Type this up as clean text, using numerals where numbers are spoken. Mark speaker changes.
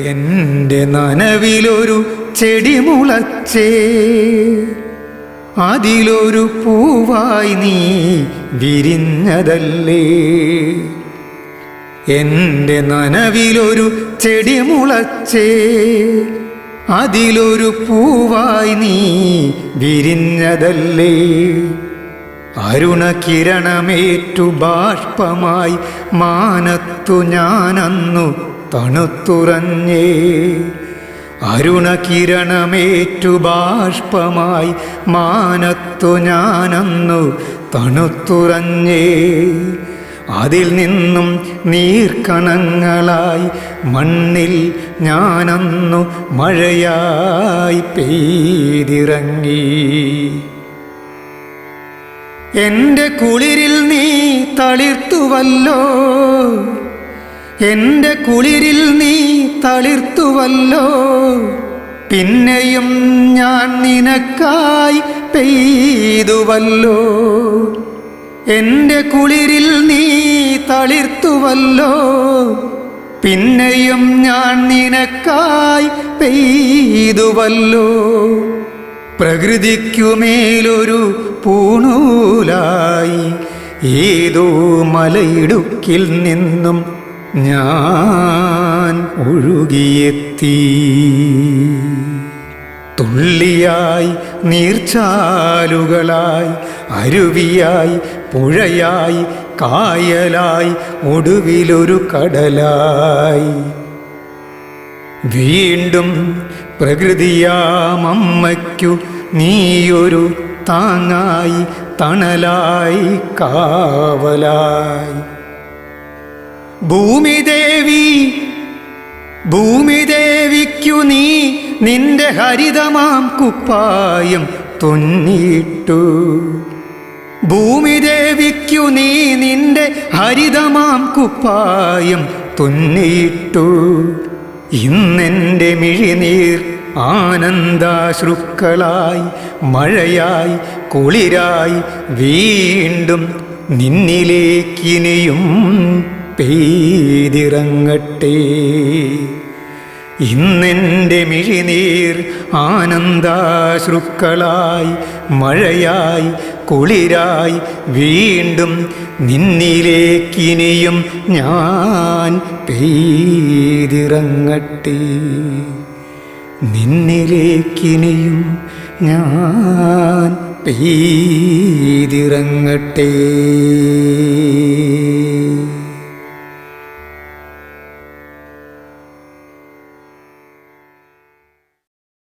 Speaker 1: എൻ്റെ നനവിലൊരു ചെടി മുളച്ചേ, അതിലൊരു പൂവായി നീ വിരിഞ്ഞതല്ലേ. എൻ്റെ നനവിലൊരു ചെടി മുളച്ചേ, അതിലൊരു പൂവായി നീ വിരിഞ്ഞതല്ലേ. അരുണകിരണമേറ്റു ബാഷ്പമായി മാനത്തു ഞാനന്നു തണുത്തുറഞ്ഞേ. അരുണകിരണമേറ്റു ബാഷ്പമായി മാനത്തു ഞാനന്നു തണുത്തുറഞ്ഞേ. അതിൽ നിന്നും നീർക്കണങ്ങളായി മണ്ണിൽ ഞാനന്നു മഴയായി പെയ്തിറങ്ങി. എൻ്റെ കുളിരിൽ നീ തളിർത്തുവല്ലോ, എൻ്റെ കുളിരിൽ നീ തളിർത്തുവല്ലോ. പിന്നെയും ഞാൻ നിനക്കായി പെയ്തുവല്ലോ. എൻ്റെ കുളിരിൽ നീ തളിർത്തുവല്ലോ. പിന്നെയും ഞാൻ നിനക്കായി പെയ്തുവല്ലോ. പ്രകൃതിക്കുമേലൊരു പൂണൂലായി ഏതോ മലയിടുക്കിൽ നിന്നും ഞാൻ ഒഴുകിയെത്തി. തുള്ളിയായി നീർച്ചാലുകളായി അരുവിയായി പുഴയായി കായലായി ഒടുവിലൊരു കടലായി. വീണ്ടും പ്രകൃതിയാമമ്മയ്ക്കു നീയൊരു താങ്ങായി തണലായി കാവലായി. ഭൂമിദേവിക്കു നീ നിന്റെ ഹരിതമാം കുപ്പായം തുന്നിയിട്ടു. ഭൂമിദേവിക്കു നീ നിന്റെ ഹരിതമാം കുപ്പായം തുന്നിയിട്ടു. ഇന്നെൻ്റെ മിഴിനീർ ആനന്ദാശ്രുക്കളായി മഴയായി കുളിരായി വീണ്ടും നിന്നിലേക്കിനിയും പെയ്തിറങ്ങട്ടെ. ഇന്നെൻ്റെ മിഴിനീർ ആനന്ദാശ്രുക്കളായി മഴയായി കുളിരായി വീണ്ടും നിന്നിലേക്കിനിയും ഞാൻ പെയ്തിറങ്ങട്ടെ. നിന്നിലേക്കിനിയും ഞാൻ പെയ്തിറങ്ങട്ടെ.